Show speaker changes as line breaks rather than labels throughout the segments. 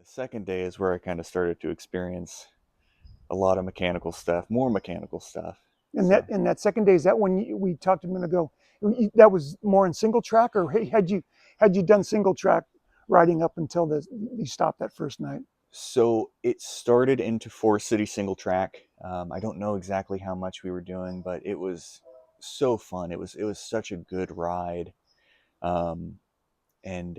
second day is where I kind of started to experience a lot of mechanical stuff, more mechanical stuff.
And that
So,
and that second day, is that when we talked a minute ago? That was more in single track, or had you done single track riding up until you stopped that first night?
so it started into Forest City single track. I don't know exactly how much we were doing, but it was so fun. It was such a good ride. Um, and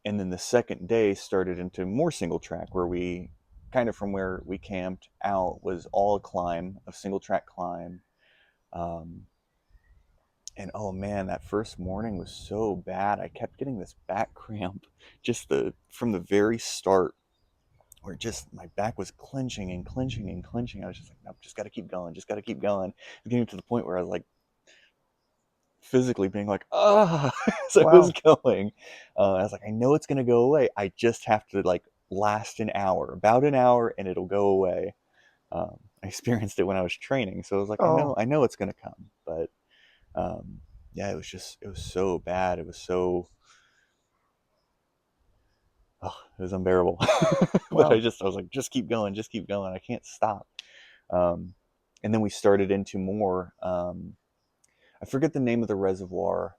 and then the second day started into more single track where we kind of from where we camped out was all a climb, a single track climb. Um, and oh man, that first morning was so bad. I kept getting this back cramp just the from the very start, where just my back was clenching and clenching and clenching. I was just like, nope, just got to keep going, just got to keep going. Getting to the point where I was like physically being like, ah, as I was
Wow.
going. I was like, I know it's gonna go away. I just have to like last an hour, about an hour, and it'll go away. I experienced it when I was training, so I was like,
Oh,
I know it's gonna come, but um, yeah, it was so bad. It was so, oh, it was unbearable. But
wow.
I was like, just keep going, just keep going. I can't stop. Um, and then we started into more. I forget the name of the reservoir,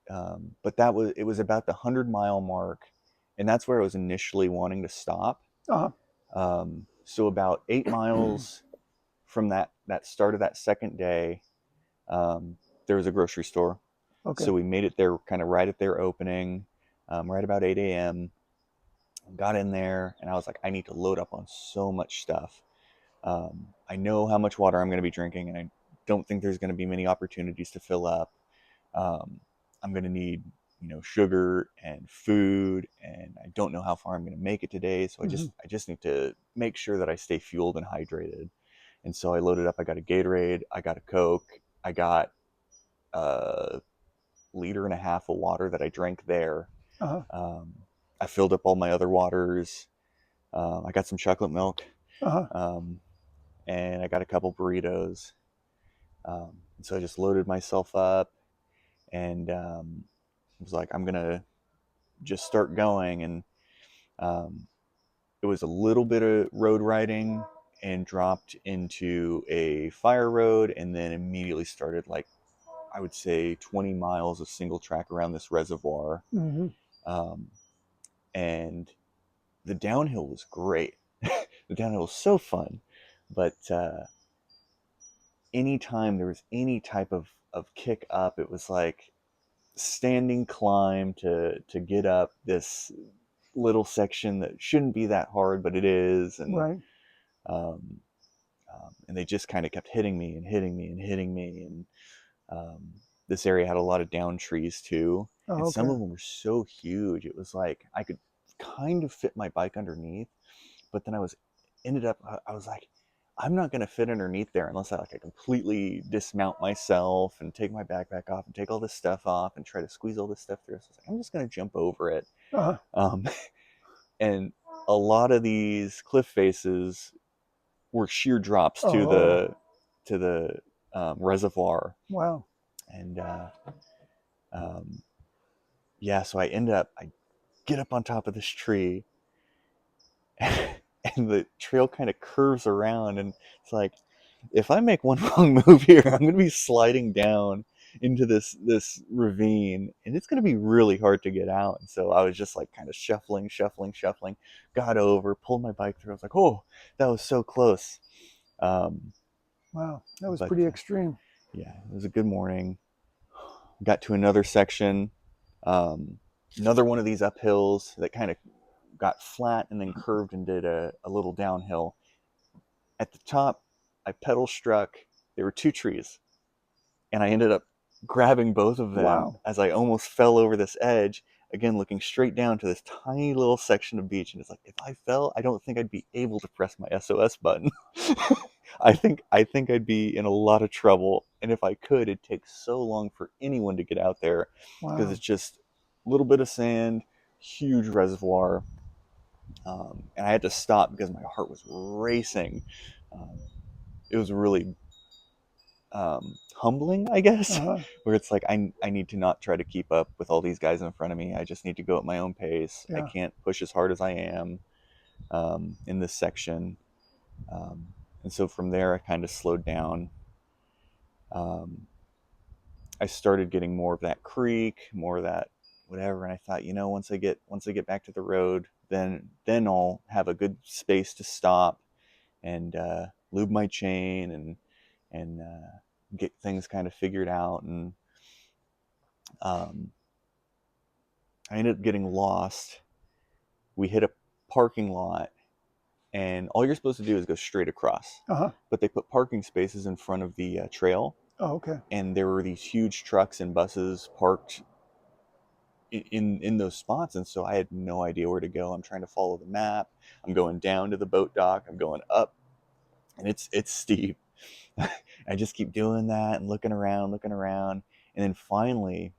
but it was about the 100-mile mark, and that's where I was initially wanting to stop.
Uh-huh.
So about 8 miles from that start of that second day, um, there was a grocery store.
Okay.
So we made it there kind of right at their opening, right about 8 a.m. Got in there, and I was like, I need to load up on so much stuff. I know how much water I'm going to be drinking, and I don't think there's going to be many opportunities to fill up. Um, I'm going to need, sugar and food, and I don't know how far I'm going to make it today. So
Hmm.
I just need to make sure that I stay fueled and hydrated. And so I loaded up. I got a Gatorade, I got a Coke, I got a liter and a half of water that I drank there.
Uh-huh.
Um, I filled up all my other waters. I got some chocolate milk,
Uh-huh.
um, and I got a couple burritos. And so I just loaded myself up, and was like, I'm gonna just start going. And um, it was a little bit of road riding, and dropped into a fire road, and then immediately started like, I would say 20 miles of single track around this reservoir.
Hmm.
Um, and the downhill was great. The downhill was so fun, but anytime there was any type of kick up, it was like standing climb to get up this little section that shouldn't be that hard, but it is.
Right.
Um, and they just kind of kept hitting me and hitting me and hitting me. And um, this area had a lot of down trees too,
Oh,
and some
okay.
of them were so huge. It was like I could kind of fit my bike underneath, but then I was like, I'm not going to fit underneath there unless I completely dismount myself and take my backpack off and take all this stuff off and try to squeeze all this stuff through. So I was like, I'm just going to jump over it.
Uh-huh.
Um, and a lot of these cliff faces were sheer drops
Oh,
to the reservoir.
wow.
And um, yeah, so I get up on top of this tree, and the trail kind of curves around, and it's like, if I make one wrong move here, I'm going to be sliding down into this ravine, and it's going to be really hard to get out. And so I was just like kind of shuffling, got over, pulled my bike through. I was like, oh, that was so close. Um,
Wow. That was
but
pretty extreme.
yeah, it was a good morning. Got to another section, um, another one of these uphills that kind of got flat and then curved and did a little downhill. At the top, I pedal struck. There were two trees, and I ended up grabbing both of them
Wow.
as I almost fell over this edge. Again, looking straight down to this tiny little section of beach, and it's like, if I fell, I don't think I'd be able to press my SOS button. I think I'd be in a lot of trouble, and if I could, it'd take so long for anyone to get out there because
Wow.
it's just a little bit of sand, huge reservoir, and I had to stop because my heart was racing. Um, it was really humbling, I guess,
Uh-huh.
where it's like I need to not try to keep up with all these guys in front of me. I just need to go at my own pace. I
Yeah.
can't push as hard as I am in this section. And so from there, I kind of slowed down. Um, I started getting more of that creek, more of that whatever, and I thought, once I get back to the road, then I'll have a good space to stop and lube my chain and get things kind of figured out. And um, I ended up getting lost. We hit a parking lot, and all you're supposed to do is go straight across.
Uh-huh.
But they put parking spaces in front of the trail,
Oh, okay.
and there were these huge trucks and buses parked in those spots, and so I had no idea where to go. I'm trying to follow the map. I'm going down to the boat dock. I'm going up, and it's steep. I just keep doing that and looking around, and then finally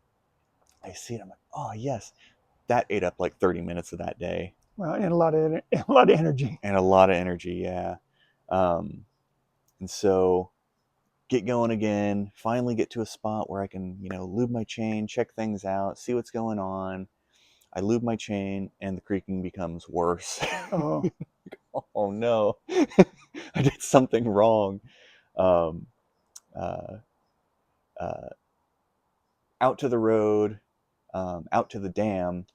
I see it. I'm like, oh yes, that ate up like 30 minutes of that day
Well, and a lot of a lot of energy.
and a lot of energy. Yeah, um, and so get going again. Finally, get to a spot where I can lube my chain, check things out, see what's going on. I lube my chain, and the creaking becomes worse.
Oh,
Oh no, I did something wrong. Um, uh, uh, Out to the road, out to the dam,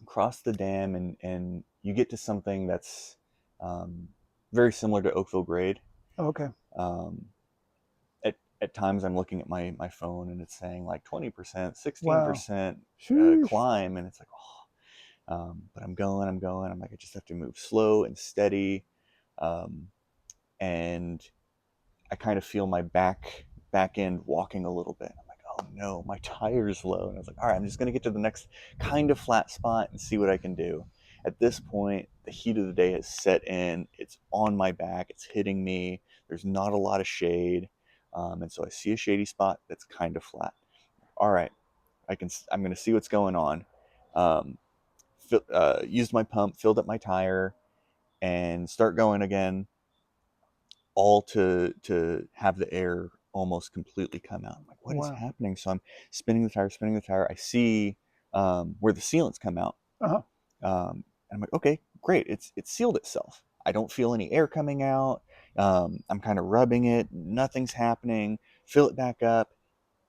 cross the dam, and you get to something that's um, very similar to Oakville Grade.
okay.
Um, at times, I'm looking at my phone, and it's saying like 20%,
Wow.
16%
Sheesh.
climb, and it's like, oh. But I'm going. I'm like, I just have to move slow and steady. Um, and I kind of feel my back end walking a little bit. I'm like, oh no, my tire's low. And I was like, all right, I'm just gonna get to the next kind of flat spot and see what I can do. At this point, the heat of the day has set in. It's on my back. It's hitting me. There's not a lot of shade, and so I see a shady spot that's kind of flat. All right, I'm gonna see what's going on. Um, Used my pump, filled up my tire, and start going again, all to have the air almost completely come out. I'm like, what is
Wow.
happening? So I'm spinning the tire, spinning the tire. I see where the sealants come out.
Uh-huh.
And I'm like, okay, great. It's sealed itself. I don't feel any air coming out. I'm kind of rubbing it. Nothing's happening. Fill it back up,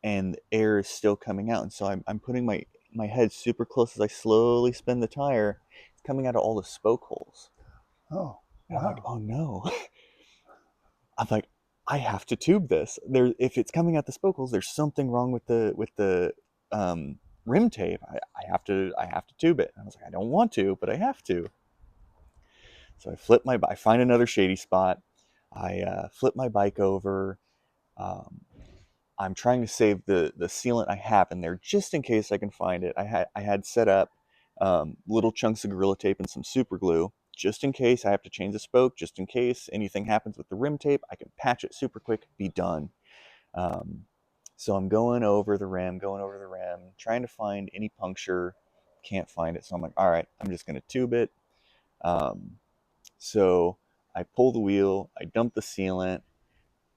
and the air is still coming out. And so I'm putting my head super close as I slowly spin the tire. It's coming out of all the spoke holes.
Oh,
And I'm like,
wow.
oh no. I'm like, I have to tube this. If it's coming out the spokles, there's something wrong with the rim tape. I have to tube it. And I was like, I don't want to, but I have to. So I find another shady spot. I flip my bike over. Um, I'm trying to save the sealant I have in there just in case I can find it. I had set up little chunks of Gorilla Tape and some super glue just in case I have to change the spoke, just in case anything happens with the rim tape. I can patch it super quick, be done. Um, so I'm going over the rim, trying to find any puncture. Can't find it. So I'm like, all right, I'm just going to tube it. Um, so I pull the wheel, I dump the sealant,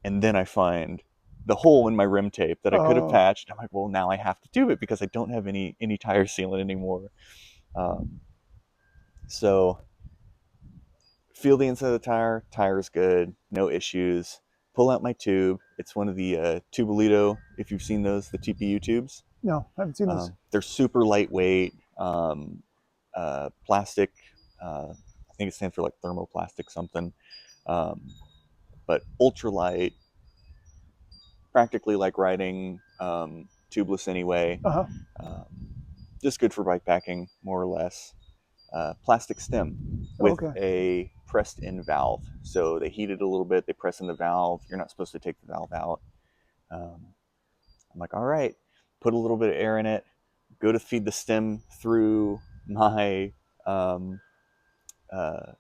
and then I find the hole in my rim tape that I could have
Oh,
patched. I'm like, well, now I have to tube it because I don't have any tire sealant anymore. Um, so feel the inside of the tire. Tire's good, no issues. Pull out my tube. It's one of the Tubolito, if you've seen those, the TPU tubes.
no, I haven't seen those.
They're super lightweight, plastic. I think it stands for like thermoplastic something, um, but ultralight, practically like riding tubeless anyway.
Uh-huh.
Um, just good for bike packing, more or less. Plastic stem with
Okay.
a pressed in valve. So they heat it a little bit, they press in the valve. You're not supposed to take the valve out. Um, I'm like, all right, put a little bit of air in it, go to feed the stem through my um, uh,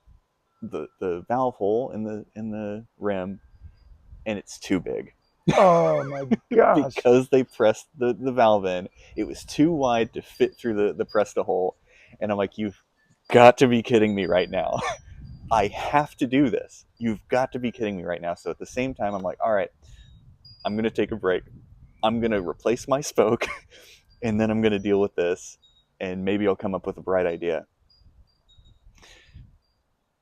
the valve hole in the rim, and it's too big.
Oh my gosh.
Because they pressed the valve in. It was too wide to fit through the Presta hole. And I'm like, you've got to be kidding me right now. I have to do this. You've got to be kidding me right now. So at the same time, I'm like, all right, I'm going to take a break. I'm going to replace my spoke and then I'm going to deal with this and maybe I'll come up with a bright idea.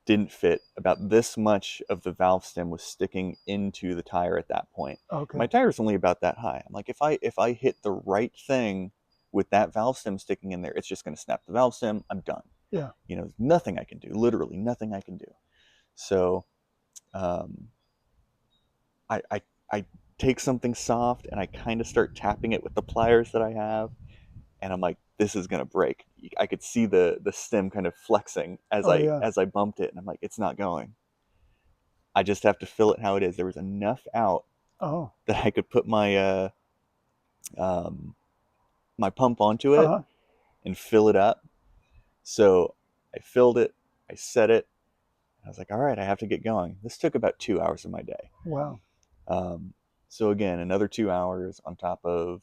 Didn't fit. About this much of the valve stem was sticking into the tire at that point. My
Okay.
tire's only about that high. I'm like, if I hit the right thing with that valve stem sticking in there, it's just going to snap the valve stem. I'm done.
Yeah.
Nothing I can do. Literally nothing I can do. So um, I take something soft and I kind of start tapping it with the pliers that I have, and I'm like, this is gonna break. I could see the stem kind of flexing as
Oh
I
yeah.
as I bumped it, and I'm like, it's not going. I just have to fill it how it is. There was enough out
Oh.
that I could put um, my pump onto
Uh
it
huh.
and fill it up. So I filled it, I set it. I was like, all right, I have to get going. This took about 2 hours of my day.
Wow.
Um, so again, another 2 hours on top of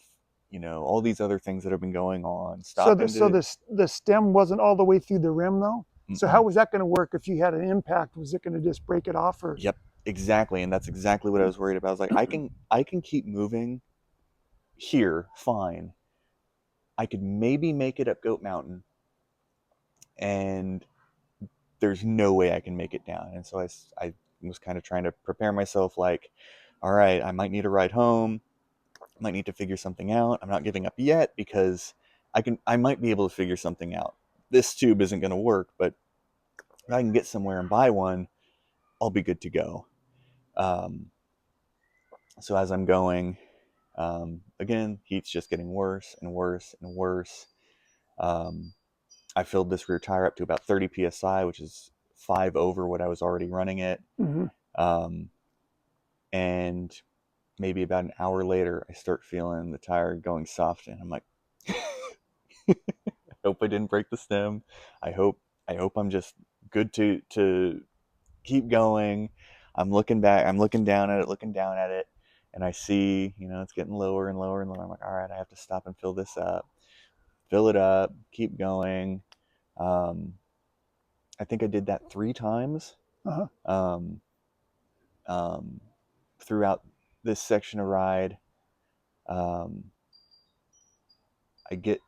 all these other things that have been going on.
So the
Stopping
so
to
this the stem wasn't all the way through the rim though. So how
mm-mm.
was that going to work if you had an impact? Was it going to just break it off or?
Yep, exactly, and that's exactly what I was worried about. I was like, I can keep moving here, fine. I could maybe make it up Goat Mountain, and there's no way I can make it down. And so I was kind of trying to prepare myself, like, all right, I might need a ride home. I might need to figure something out. I'm not giving up yet because I might be able to figure something out. This tube isn't going to work, but if I can get somewhere and buy one, I'll be good to go. Um, so as I'm going, again, heat's just getting worse and worse and worse. Um, I filled this rear tire up to about 30 psi, which is five over what I was already running it.
Mm-hmm.
Um, and maybe about an hour later, I start feeling the tire going soft, and I'm like, I hope I didn't break the stem. I hope I'm just good to keep going. I'm looking back. I'm looking down at it, and I see, it's getting lower and lower and lower. I'm like, all right, I have to stop and fill this up, fill it up, keep going. Um, I think I did that 3 times
Uh-huh.
um, um, throughout this section of ride. Um, I get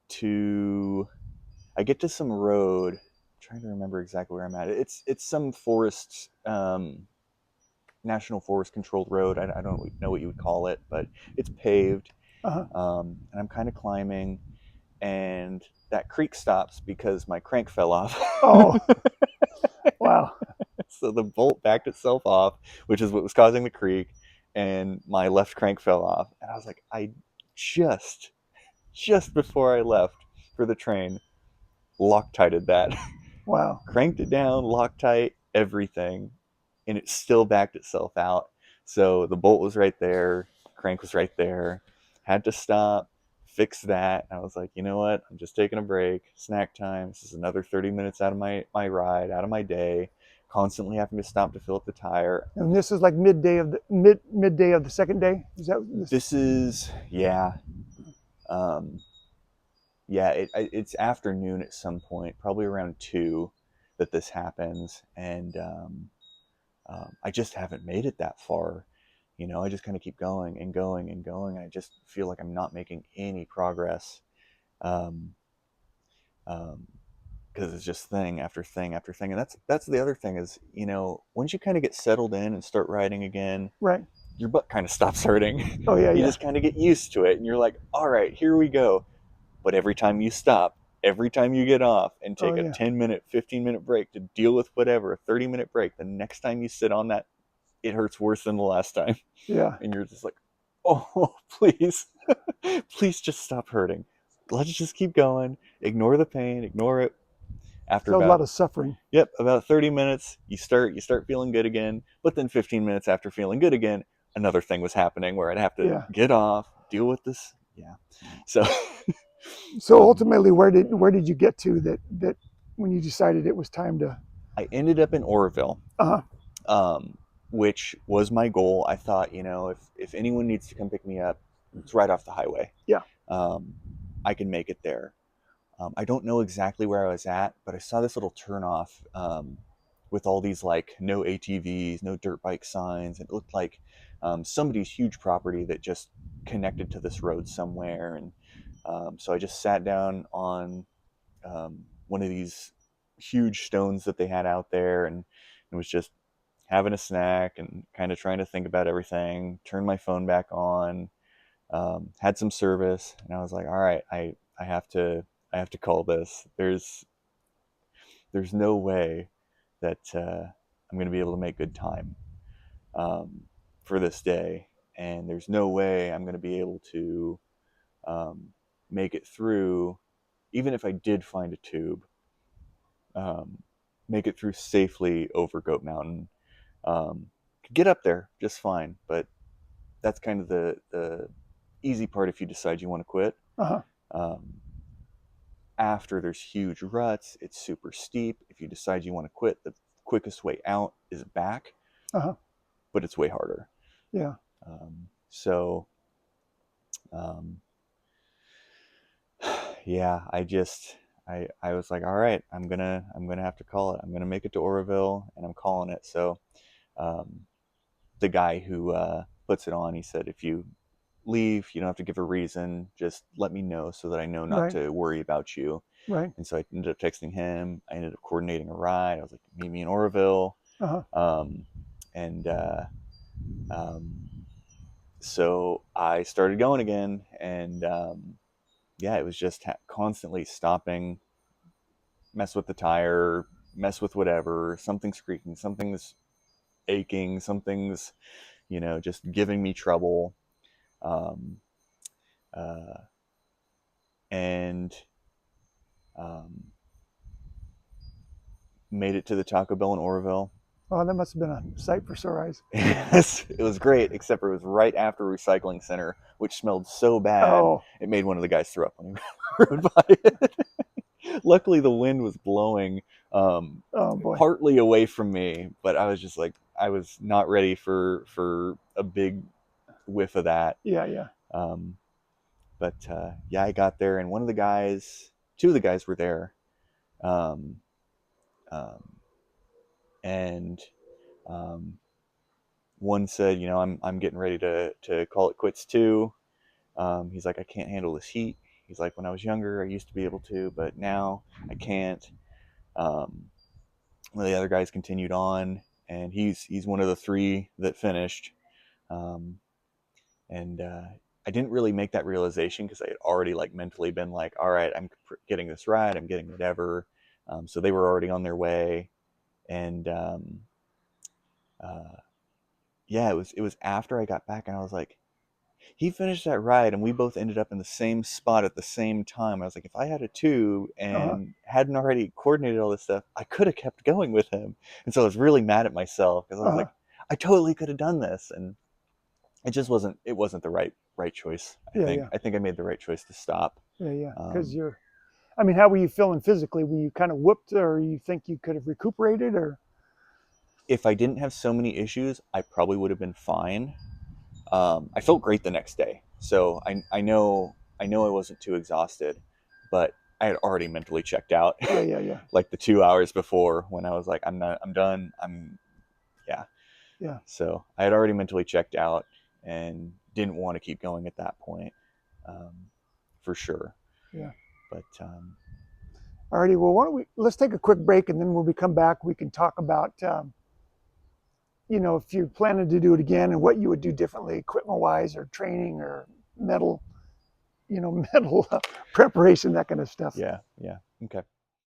to I get to some road. I'm trying to remember exactly where I'm at. It's some forest, national forest controlled road. I don't know what you would call it, but it's paved.
Uh-huh.
And I'm kind of climbing, and that creek stops because my crank fell off.
Oh, wow.
So the bolt backed itself off, which is what was causing the creek, and my left crank fell off. And I was like, I just before I left for the train, Loctited that,
Wow.
cranked it down, Loctite, everything, and it still backed itself out. So the bolt was right there, crank was right there. Had to stop, fix that. I was like, you know what? I'm just taking a break. Snack time. This is another 30 minutes out of my ride, out of my day. Constantly having to stop to fill up the tire.
And this is like midday of the second day. Is that this?
This is, yeah. Um, yeah, it's afternoon at some point, probably around 2 that this happens. And I just haven't made it that far. I just kind of keep going and going and going. And I just feel like I'm not making any progress. Um, um, because it's just thing after thing after thing. And that's the other thing is, once you kind of get settled in and start riding again,
Right.
your butt kind of stops hurting.
Oh yeah,
You
yeah.
just kind of get used to it, and you're like, all right, here we go. But every time you stop, every time you get off and
Oh
take a
yeah.
10-minute, 15-minute break to deal with whatever, a 30-minute break, the next time you sit on that, it hurts worse than the last time.
Yeah.
And you're just like, oh, please, please just stop hurting. Let's just keep going. Ignore the pain, ignore it. After
So a
about,
lot of suffering.
yep, about 30 minutes, you start feeling good again. But then 15 minutes after feeling good again, another thing was happening where I'd have to
Yeah.
get off, deal with this. Yeah. So
So
um,
ultimately, where did you get to that when you decided it was time to?
I ended up in Oroville,
Uh-huh.
um, which was my goal. I thought, if anyone needs to come pick me up, it's right off the highway.
Yeah.
Um, I can make it there. I don't know exactly where I was at, but I saw this little turnoff with all these like no ATVs, no dirt bike signs. And it looked like somebody's huge property that just connected to this road somewhere. And so I just sat down on one of these huge stones that they had out there, and it was just having a snack and kind of trying to think about everything. Turned my phone back on, had some service, and I was like, all right, I have to call this. There's no way that I'm going to be able to make good time um, for this day, and there's no way I'm going to be able to um, make it through, even if I did find a tube, um, make it through safely over Goat Mountain. Could get up there just fine, but that's kind of the easy part if you decide you want to quit.
Uh-huh.
Um, After there's huge ruts, it's super steep. If you decide you want to quit, the quickest way out is back,
Uh-huh.
but it's way harder.
Yeah.
So, um, yeah, I was like, all right, I'm gonna have to call it. I'm gonna make it to Oroville, and I'm calling it. So, um, the guy who puts it on, he said, if you leave, you don't have to give a reason. Just let me know so that I know not
Right.
to worry about you.
Right.
And so I ended up texting him. I ended up coordinating a ride. I was like, meet me in Oroville.
Uh-huh.
Um, and um, so I started going again. And yeah, it was just constantly stopping, mess with the tire, mess with whatever, something's creaking, something's aching, something's, just giving me trouble. Um, uh, and um, made it to the Taco Bell in Oroville.
Oh, that must have been a sight for sore eyes.
It was great, except for it was right after a recycling center, which smelled so bad
Oh.
it made one of the guys throw up when he rode by it. Luckily, the wind was blowing
Oh boy.
partly away from me, but I was just like, I was not ready for a big whiff of that.
Yeah. Yeah.
Um, but yeah, I got there, and two of the guys were there, um, um, and um, one said, I'm getting ready to call it quits too. He's like, I can't handle this heat. He's like, when I was younger, I used to be able to, but now I can't. Um, One of the other guys continued on, and he's one of the three that finished. Um, and I didn't really make that realization because I had already like mentally been like, all right, I'm getting this ride, I'm getting whatever. So they were already on their way, and uh, yeah, it was after I got back, and I was like, he finished that ride, and we both ended up in the same spot at the same time. I was like, if I had a tube
Uh-huh.
and hadn't already coordinated all this stuff, I could have kept going with him. And so I was really mad at myself because I was
Uh-huh.
like, I totally could have done this, and it just wasn't. It wasn't the right choice. I
Yeah.
think.
Yeah.
I think I made the right choice to stop.
Yeah. Yeah. Because
Um,
you're. I mean, how were you feeling physically? Were you kind of whooped, or you think you could have recuperated, or?
if I didn't have so many issues, I probably would have been fine. I felt great the next day, so I know I wasn't too exhausted, but I had already mentally checked out,
Yeah. Yeah. Yeah.
like the 2 hours before when I was like, I'm not, I'm done, yeah.
Yeah.
So I had already mentally checked out and didn't want to keep going at that point, um, for sure.
Yeah.
But
Alrighty. Well, why don't let's take a quick break, and then when we come back, we can talk about if you're planning to do it again and what you would do differently, equipment wise, or training, or mental, mental preparation, that kind of stuff.
yeah, yeah, okay.